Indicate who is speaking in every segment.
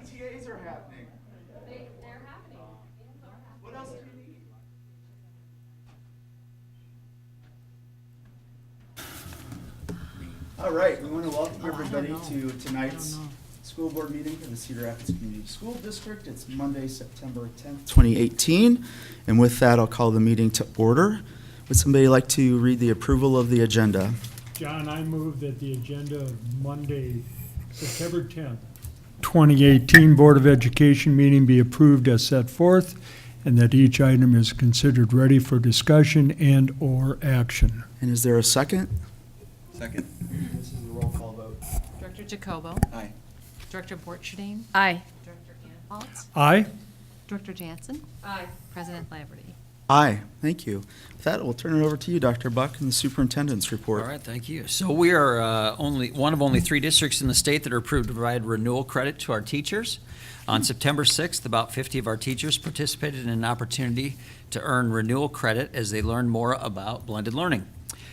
Speaker 1: PTAs are happening.
Speaker 2: They're happening.
Speaker 1: What else do you need? All right, we want to welcome everybody to tonight's school board meeting for the Cedar Rapids Community School District. It's Monday, September 10th, 2018. And with that, I'll call the meeting to order. Would somebody like to read the approval of the agenda?
Speaker 3: John, I move that the agenda of Monday, September 10th, 2018 Board of Education meeting be approved as set forth, and that each item is considered ready for discussion and/or action.
Speaker 1: And is there a second?
Speaker 4: Second.
Speaker 1: This is a roll call vote.
Speaker 2: Director Jacobo.
Speaker 4: Aye.
Speaker 2: Director Borcherding.
Speaker 5: Aye.
Speaker 2: Director Anhaltz.
Speaker 3: Aye?
Speaker 2: Director Jansen. Aye. President Laverty.
Speaker 1: Aye, thank you. With that, we'll turn it over to you, Dr. Buck, and the superintendent's report.
Speaker 4: All right, thank you. So we are one of only 3 districts in the state that are approved to provide renewal credit to our teachers. On September 6th, about 50 of our teachers participated in an opportunity to earn renewal credit as they learned more about blended learning.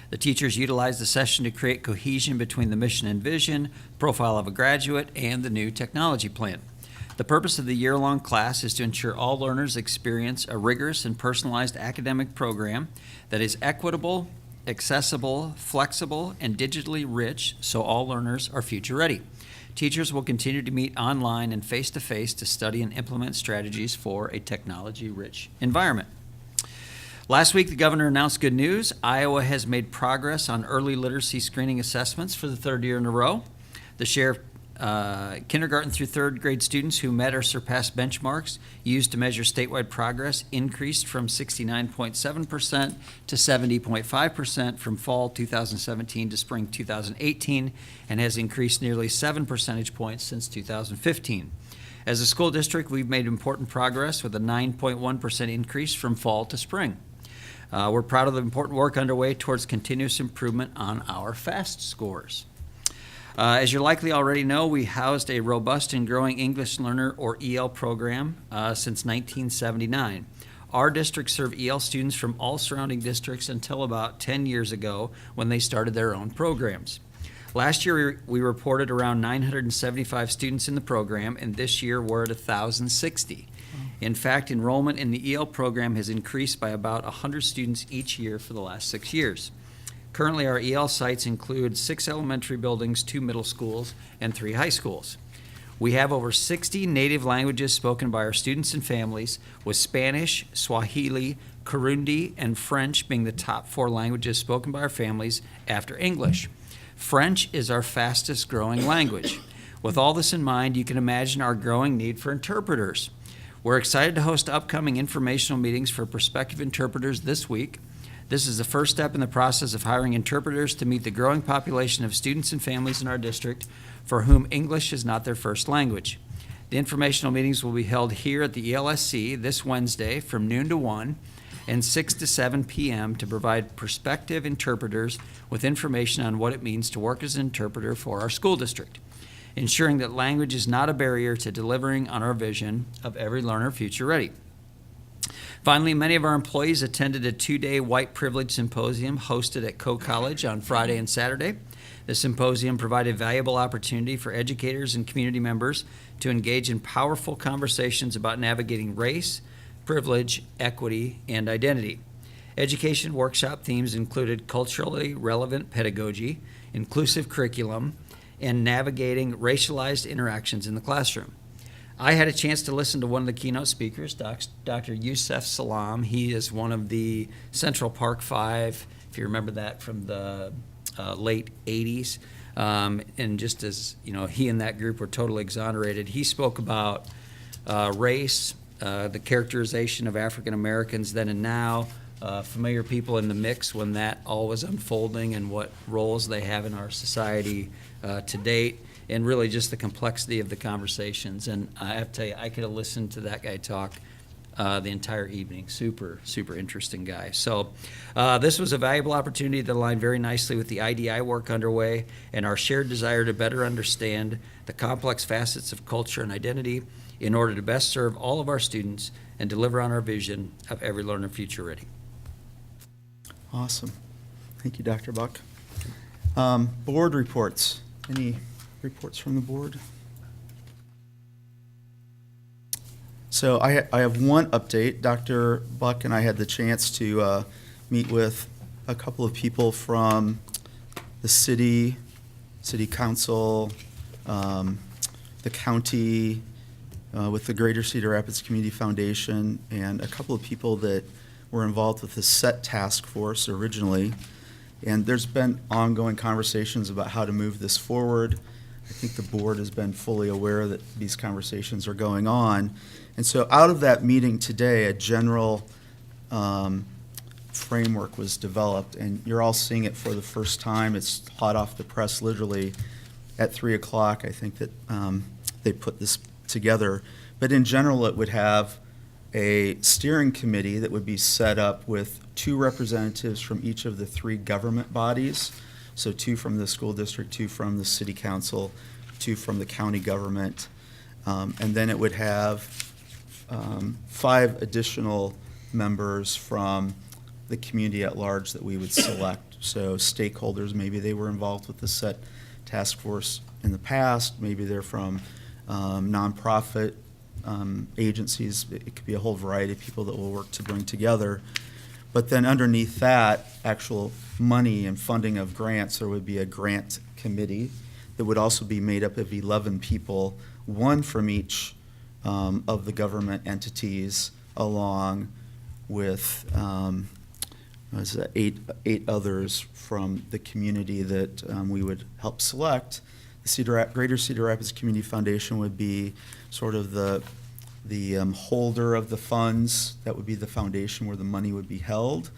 Speaker 4: The teachers utilized the session to create cohesion between the mission and vision, profile of a graduate, and the new technology plan. The purpose of the year-long class is to ensure all learners experience a rigorous and personalized academic program that is equitable, accessible, flexible, and digitally rich, so all learners are future-ready. Teachers will continue to meet online and face-to-face to study and implement strategies for a technology-rich environment. Last week, the governor announced good news. Iowa has made progress on early literacy screening assessments for the 3rd year in a row. The share of kindergarten through 3rd grade students who met or surpassed benchmarks used to measure statewide progress increased from 69.7% to 70.5% from fall 2017 to spring 2018, and has increased nearly 7 percentage points since 2015. As a school district, we've made important progress with a 9.1% increase from fall to spring. We're proud of the important work underway towards continuous improvement on our FAST scores. As you likely already know, we housed a robust and growing English learner or EL program since 1979. Our district served EL students from all surrounding districts until about 10 years ago when they started their own programs. Last year, we reported around 975 students in the program, and this year we're at 1,060. In fact, enrollment in the EL program has increased by about 100 students each year for the last 6 years. Currently, our EL sites include 6 elementary buildings, 2 middle schools, and 3 high schools. We have over 60 native languages spoken by our students and families, with Spanish, Swahili, Kirundi, and French being the top 4 languages spoken by our families after English. French is our fastest growing language. With all this in mind, you can imagine our growing need for interpreters. We're excited to host upcoming informational meetings for prospective interpreters this week. This is the first step in the process of hiring interpreters to meet the growing population of students and families in our district for whom English is not their first language. The informational meetings will be held here at the ELSC this Wednesday from noon to 1 and 6 to 7 p.m. to provide prospective interpreters with information on what it means to work as an interpreter for our school district, ensuring that language is not a barrier to delivering on our vision of every learner future ready. Finally, many of our employees attended a 2-day white privilege symposium hosted at Coe College on Friday and Saturday. The symposium provided valuable opportunity for educators and community members to engage in powerful conversations about navigating race, privilege, equity, and identity. Education workshop themes included culturally relevant pedagogy, inclusive curriculum, and navigating racialized interactions in the classroom. I had a chance to listen to one of the keynote speakers, Dr. Yusef Salam. He is one of the Central Park Five, if you remember that from the late 80s. And just as, you know, he and that group were totally exonerated. He spoke about race, the characterization of African Americans then and now, familiar people in the mix when that all was unfolding, and what roles they have in our society to date, and really just the complexity of the conversations. And I have to tell you, I could have listened to that guy talk the entire evening. Super, super interesting guy. So this was a valuable opportunity that aligned very nicely with the IDI work underway and our shared desire to better understand the complex facets of culture and identity in order to best serve all of our students and deliver on our vision of every learner future ready.
Speaker 1: Awesome. Thank you, Dr. Buck. Board reports. Any reports from the board? So I have one update. Dr. Buck and I had the chance to meet with a couple of people from the city council, the county, with the Greater Cedar Rapids Community Foundation, and a couple of people that were involved with the SET task force originally. And there's been ongoing conversations about how to move this forward. I think the board has been fully aware that these conversations are going on. And so out of that meeting today, a general framework was developed, and you're all seeing it for the first time. It's hot off the press, literally at 3 o'clock. I think that they put this together. But in general, it would have a steering committee that would be set up with 2 representatives from each of the 3 government bodies. So 2 from the school district, 2 from the city council, 2 from the county government. And then it would have 5 additional members from the community at large that we would select. So stakeholders, maybe they were involved with the SET task force in the past, maybe they're from nonprofit agencies. It could be a whole variety of people that will work to bring together. But then underneath that, actual money and funding of grants, there would be a grant committee that would also be made up of 11 people, 1 from each of the government entities, along with 8 others from the community that we would help select. The Greater Cedar Rapids Community Foundation would be sort of the holder of the funds. That would be the foundation where the money would be held.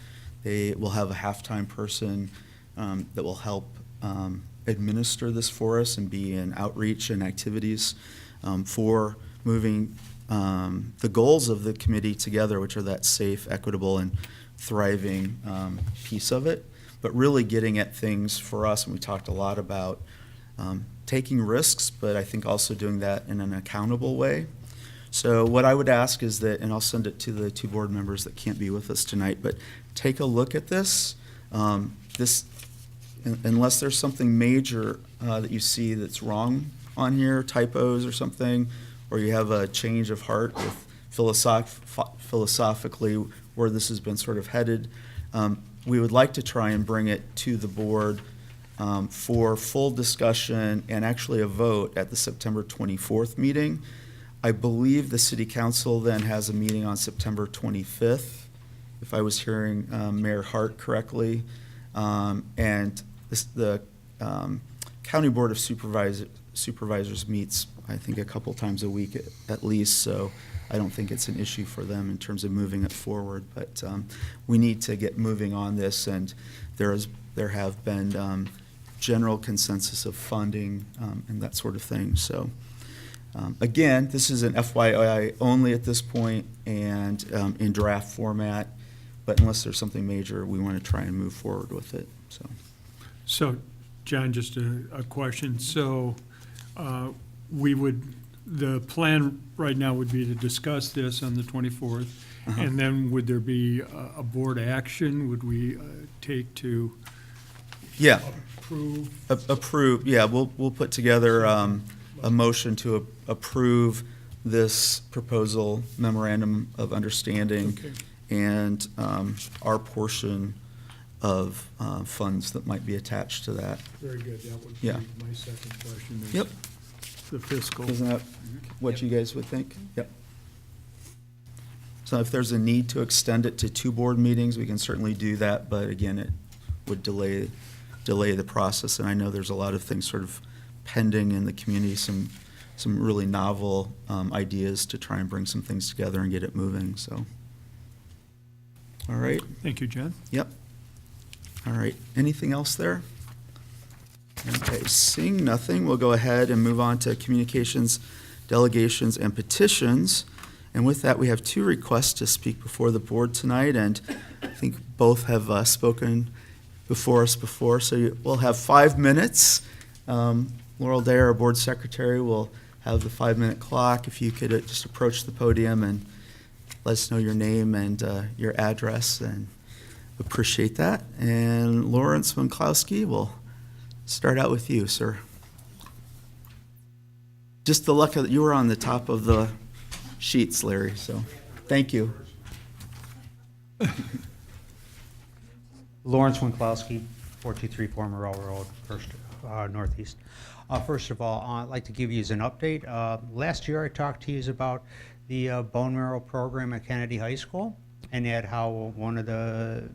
Speaker 1: They will have a half-time person that will help administer this for us and be in outreach and activities for moving the goals of the committee together, which are that safe, equitable, and thriving piece of it, but really getting at things for us. And we talked a lot about taking risks, but I think also doing that in an accountable way. So what I would ask is that, and I'll send it to the 2 board members that can't be with us tonight, but take a look at this. Unless there's something major that you see that's wrong on here, typos or something, or you have a change of heart with philosophically where this has been sort of headed, we would like to try and bring it to the board for full discussion and actually a vote at the September 24th meeting. I believe the city council then has a meeting on September 25th, if I was hearing Mayor Hart correctly. And the County Board of Supervisors meets, I think, a couple times a week at least, so I don't think it's an issue for them in terms of moving it forward. But we need to get moving on this, and there have been general consensus of funding and that sort of thing. So again, this is an FYI only at this point and in draft format, but unless there's something major, we want to try and move forward with it.
Speaker 3: So, John, just a question. So the plan right now would be to discuss this on the 24th, and then would there be a board action? Would we take to approve?
Speaker 1: Approve, yeah. We'll put together a motion to approve this proposal memorandum of understanding and our portion of funds that might be attached to that.
Speaker 3: Very good. That would be my second question.
Speaker 1: Yep.
Speaker 3: The fiscal.
Speaker 1: Isn't that what you guys would think? Yep. So if there's a need to extend it to 2 board meetings, we can certainly do that, but again, it would delay the process. And I know there's a lot of things sort of pending in the community, some really novel ideas to try and bring some things together and get it moving, so. All right.
Speaker 3: Thank you, John.
Speaker 1: Yep. All right. Anything else there? Okay, seeing nothing, we'll go ahead and move on to communications, delegations, and petitions. And with that, we have 2 requests to speak before the board tonight, and I think both have spoken before us before. So we'll have 5 minutes. Laurel Day, our board secretary, will have the 5-minute clock. If you could just approach the podium and let us know your name and your address, and appreciate that. And Lawrence Winklowski will start out with you, sir. Just the luck that you were on the top of the sheets, Larry, so thank you.
Speaker 5: Lawrence Winklowski, 423 Morel Road, First Northeast. First of all, I'd like to give you an update. Last year I talked to you about the bone marrow program at Kennedy High School, and that how one of the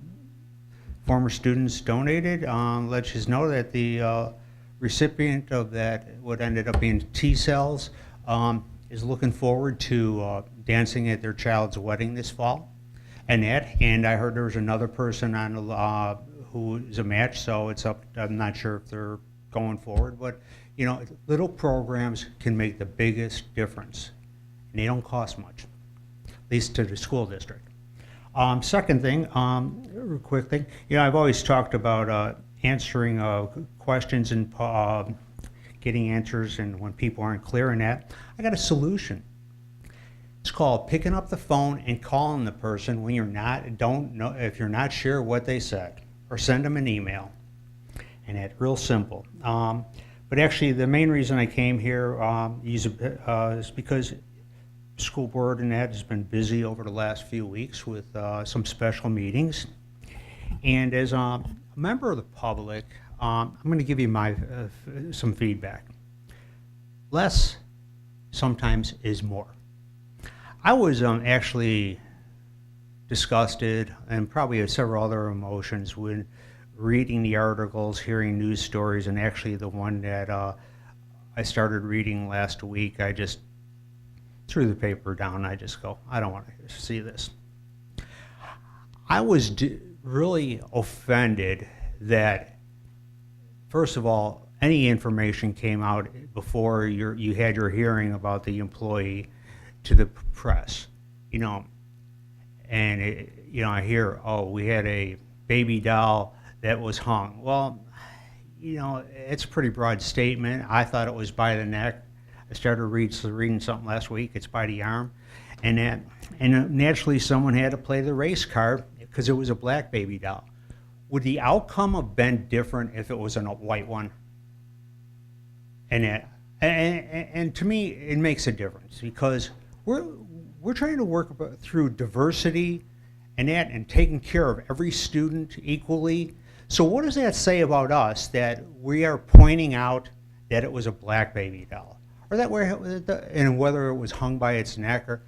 Speaker 5: former students donated. Let you know that the recipient of that, what ended up being T cells, is looking forward to dancing at their child's wedding this fall. And I heard there was another person on who is a match, so it's up. I'm not sure if they're going forward, but you know, little programs can make the biggest difference, and they don't cost much, at least to the school district. Second thing, real quick thing, you know, I've always talked about answering questions and getting answers, and when people aren't clear in that, I got a solution. It's called picking up the phone and calling the person when if you're not sure what they said, or send them an email. And it's real simple. But actually, the main reason I came here is because school board and that has been busy over the last few weeks with some special meetings. And as a member of the public, I'm going to give you some feedback. Less sometimes is more. I was actually disgusted, and probably had several other emotions when reading the articles, hearing news stories, and actually the one that I started reading last week, I just threw the paper down. I just go, I don't want to see this. I was really offended that, first of all, any information came out before you had your hearing about the employee to the press, you know, and I hear, oh, we had a baby doll that was hung. Well, you know, it's a pretty broad statement. I thought it was by the neck. I started reading something last week. It's by the arm, and naturally someone had to play the race card because it was a black baby doll. Would the outcome have been different if it was a white one? And to me, it makes a difference because we're trying to work through diversity and taking care of every student equally. So what does that say about us that we are pointing out that it was a black baby doll, or and whether it was hung by its neck, or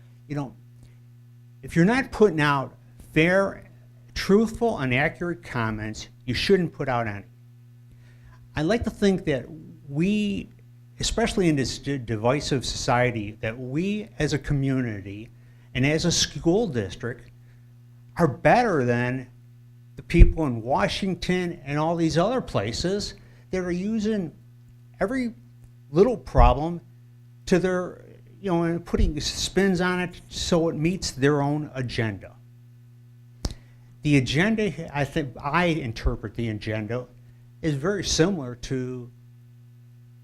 Speaker 5: if you're not putting out fair, truthful, and accurate comments, you shouldn't put out any. I like to think that we, especially in this divisive society, that we as a community and as a school district are better than the people in Washington and all these other places that are using every little problem to their, and putting spins on it so it meets their own agenda. The agenda, I interpret the agenda, is very similar to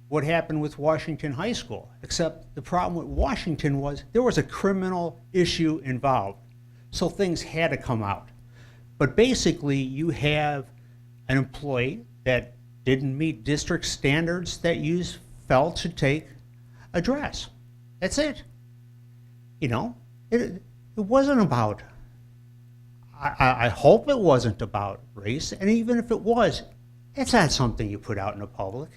Speaker 5: what happened with Washington High School, except the problem with Washington was there was a criminal issue involved, so things had to come out. But basically, you have an employee that didn't meet district standards that you felt should take a dress. That's it. It wasn't about, I hope it wasn't about race, and even if it was, it's not something you put out in the public.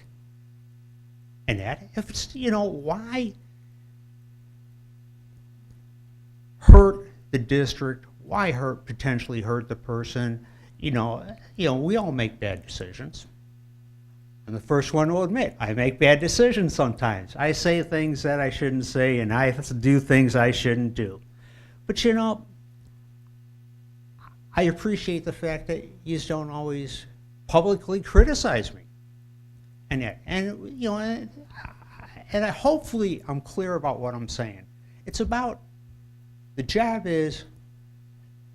Speaker 5: And if it's, why hurt the district? Why potentially hurt the person? We all make bad decisions. I'm the first one to admit, I make bad decisions sometimes. I say things that I shouldn't say, and I do things I shouldn't do. But I appreciate the fact that you don't always publicly criticize me. And hopefully I'm clear about what I'm saying. It's about, the job is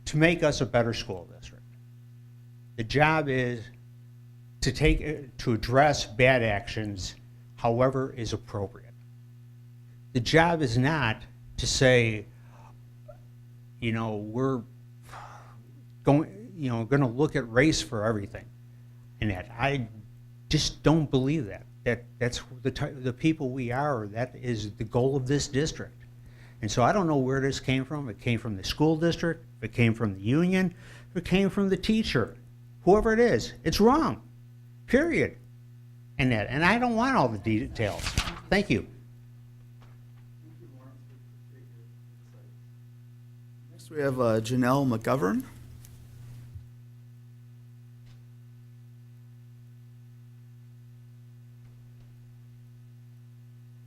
Speaker 5: to make us a better school district. The job is to address bad actions however is appropriate. The job is not to say, we're going to look at race for everything. And I just don't believe that. That's the people we are. That is the goal of this district. And so I don't know where this came from. It came from the school district, it came from the union, it came from the teacher. Whoever it is, it's wrong, period. And I don't want all the details. Thank you.
Speaker 1: Next, we have Janelle McGovern.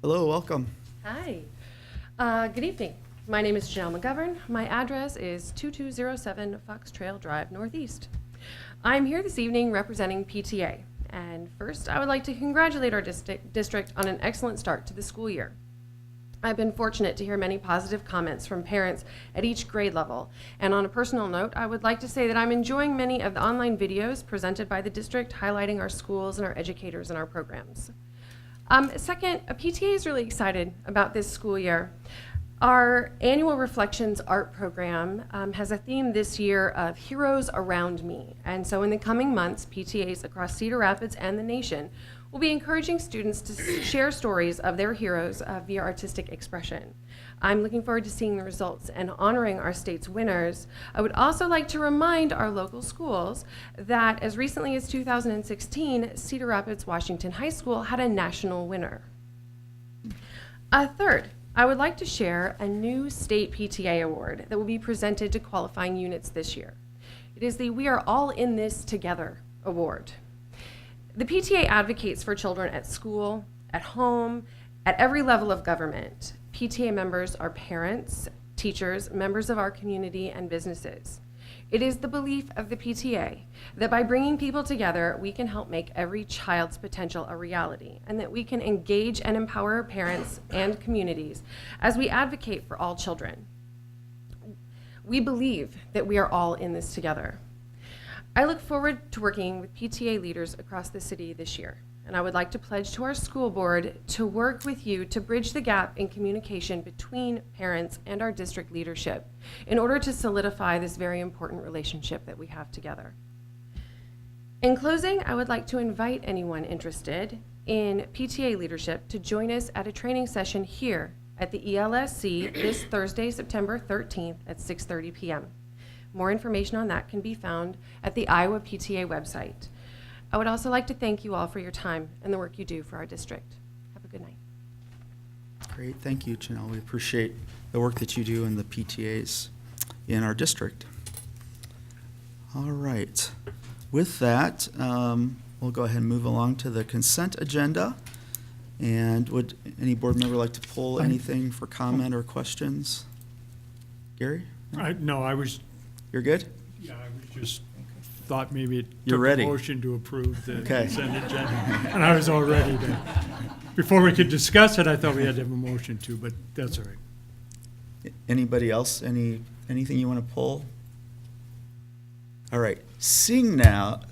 Speaker 1: Hello, welcome.
Speaker 6: Hi. Good evening. My name is Janelle McGovern. My address is 2207 Fox Trail Drive, Northeast. I'm here this evening representing PTA. And first, I would like to congratulate our district on an excellent start to the school year. I've been fortunate to hear many positive comments from parents at each grade level. And on a personal note, I would like to say that I'm enjoying many of the online videos presented by the district highlighting our schools and our educators and our programs. Second, PTA is really excited about this school year. Our annual Reflections art program has a theme this year of Heroes Around Me. And so in the coming months, PTAs across Cedar Rapids and the nation will be encouraging students to share stories of their heroes via artistic expression. I'm looking forward to seeing the results and honoring our state's winners. I would also like to remind our local schools that as recently as 2016, Cedar Rapids Washington High School had a national winner. Third, I would like to share a new state PTA award that will be presented to qualifying units this year. It is the We Are All in This Together award. The PTA advocates for children at school, at home, at every level of government. PTA members are parents, teachers, members of our community, and businesses. It is the belief of the PTA that by bringing people together, we can help make every child's potential a reality, and that we can engage and empower parents and communities as we advocate for all children. We believe that we are all in this together. I look forward to working with PTA leaders across the city this year, and I would like to pledge to our school board to work with you to bridge the gap in communication between parents and our district leadership in order to solidify this very important relationship that we have together. In closing, I would like to invite anyone interested in PTA leadership to join us at a training session here at the ELSC this Thursday, September 13th at 6:30 p.m. More information on that can be found at the Iowa PTA website. I would also like to thank you all for your time and the work you do for our district. Have a good night.
Speaker 1: Great, thank you, Janelle. We appreciate the work that you do in the PTAs in our district. All right. With that, we'll go ahead and move along to the consent agenda. And would any board member like to pull anything for comment or questions? Gary? You're good?
Speaker 3: Yeah, I was just thought maybe it
Speaker 1: You're
Speaker 3: took
Speaker 1: ready.
Speaker 3: a motion to approve the
Speaker 1: Okay.
Speaker 3: consent agenda. And I was all ready to, before we could discuss it, I thought we had to have a motion to, but that's all right.
Speaker 1: Anybody else? Anything you want to pull? All right. Seeing none,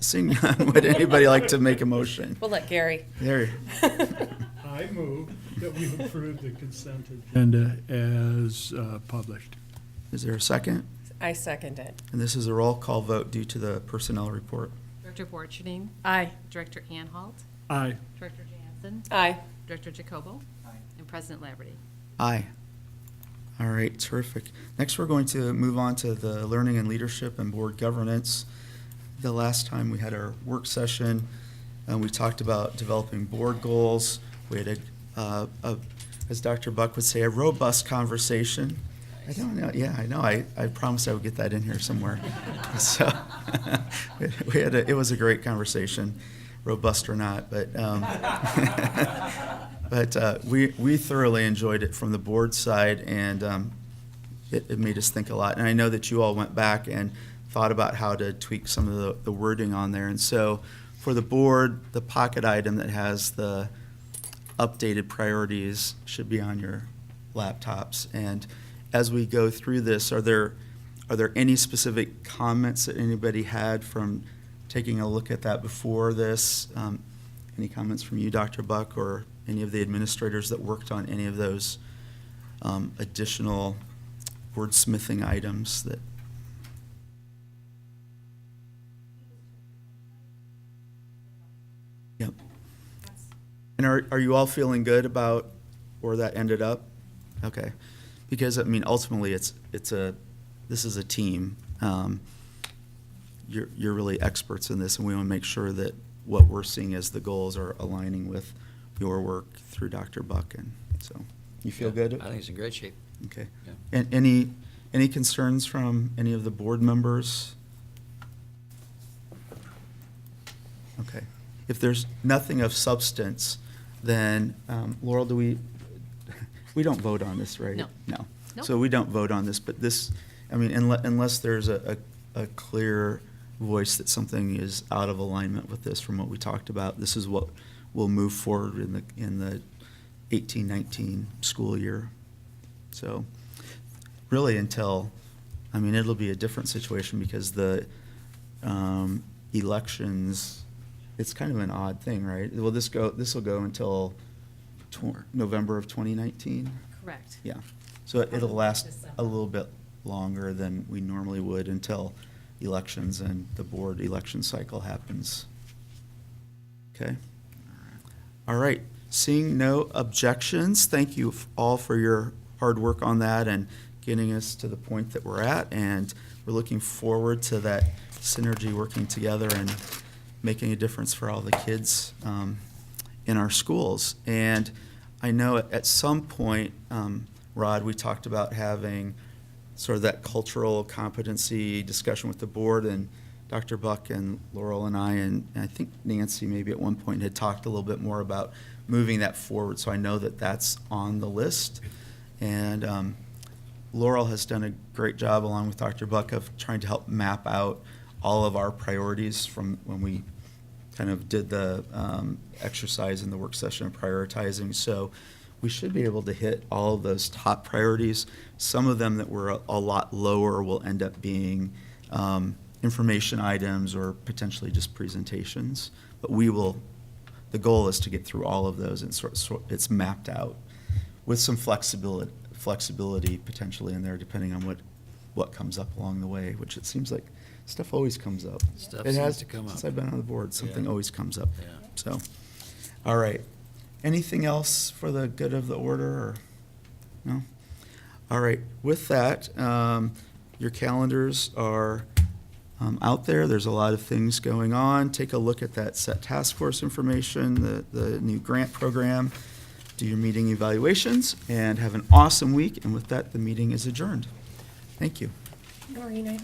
Speaker 1: would anybody like to make a motion?
Speaker 7: We'll let Gary.
Speaker 1: There.
Speaker 3: I move that we approve the consent agenda as published.
Speaker 1: Is there a second?
Speaker 7: I second it.
Speaker 1: And this is a roll call vote due to the personnel report.
Speaker 2: Director Borcherding?
Speaker 7: Aye.
Speaker 2: Director Anhalt?
Speaker 3: Aye.
Speaker 2: Director Jansen?
Speaker 7: Aye.
Speaker 2: Director Jacobo? And President Laverty.
Speaker 1: Aye. All right, terrific. Next, we're going to move on to the learning and leadership and board governance. The last time we had our work session, we talked about developing board goals. We had as Dr. Buck would say, a robust conversation. I don't know. Yeah, I know. I promised I would get that in here somewhere. So it was a great conversation, robust or not. But we thoroughly enjoyed it from the board side, and it made us think a lot. And I know that you all went back and thought about how to tweak some of the wording on there. And so for the board, the pocket item that has the updated priorities should be on your laptops. And as we go through this, are there any specific comments that anybody had from taking a look at that before this? Any comments from you, Dr. Buck, or any of the administrators that worked on any of those additional wordsmithing items that? Yep. And are you all feeling good about where that ended up? Okay. because, I mean, ultimately, this is a team. You're really experts in this, and we want to make sure that what we're seeing as the goals are aligning with your work through Dr. Buck, and so, you feel good?
Speaker 4: I think it's in great shape.
Speaker 1: Okay.
Speaker 4: Yeah.
Speaker 1: And any concerns from any of the board members? Okay. If there's nothing of substance, then, Laurel, we don't vote on this, right?
Speaker 2: No.
Speaker 1: No.
Speaker 2: Nope.
Speaker 1: So we don't vote on this, but this, I mean, unless there's a clear voice that something is out of alignment with this from what we talked about, this is what will move forward in the 18-19 school year. So really it'll be a different situation because the elections, it's kind of an odd thing, right? Will this will go until November of 2019?
Speaker 2: Correct.
Speaker 1: Yeah. So it'll last
Speaker 2: December.
Speaker 1: a little bit longer than we normally would until elections and the board election cycle happens. Okay? All right. Seeing no objections, thank you all for your hard work on that and getting us to the point that we're at. And we're looking forward to that synergy working together and making a difference for all the kids in our schools. And I know at some point, Rod, we talked about having sort of that cultural competency discussion with the board, and Dr. Buck and Laurel and I think Nancy maybe at one point had talked a little bit more about moving that forward. So I know that that's on the list. And Laurel has done a great job along with Dr. Buck of trying to help map out all of our priorities from when we kind of did the exercise in the work session of prioritizing. So we should be able to hit all of those top priorities. Some of them that were a lot lower will end up being information items or potentially just presentations. But the goal is to get through all of those and it's mapped out with some flexibility potentially in there depending on what comes up along the way, which it seems like stuff always comes up.
Speaker 4: Stuff
Speaker 1: It
Speaker 4: seems
Speaker 1: has
Speaker 4: to come
Speaker 1: since
Speaker 4: up.
Speaker 1: I've been on the board, something
Speaker 4: Yeah.
Speaker 1: always comes up.
Speaker 4: Yeah.
Speaker 1: So, all right. Anything else for the good of the order, or no? All right. With that, your calendars are out there. There's a lot of things going on. Take a look at that set task force information, the new grant program. Do your meeting evaluations, and have an awesome week. And with that, the meeting is adjourned. Thank you.
Speaker 6: Noreen,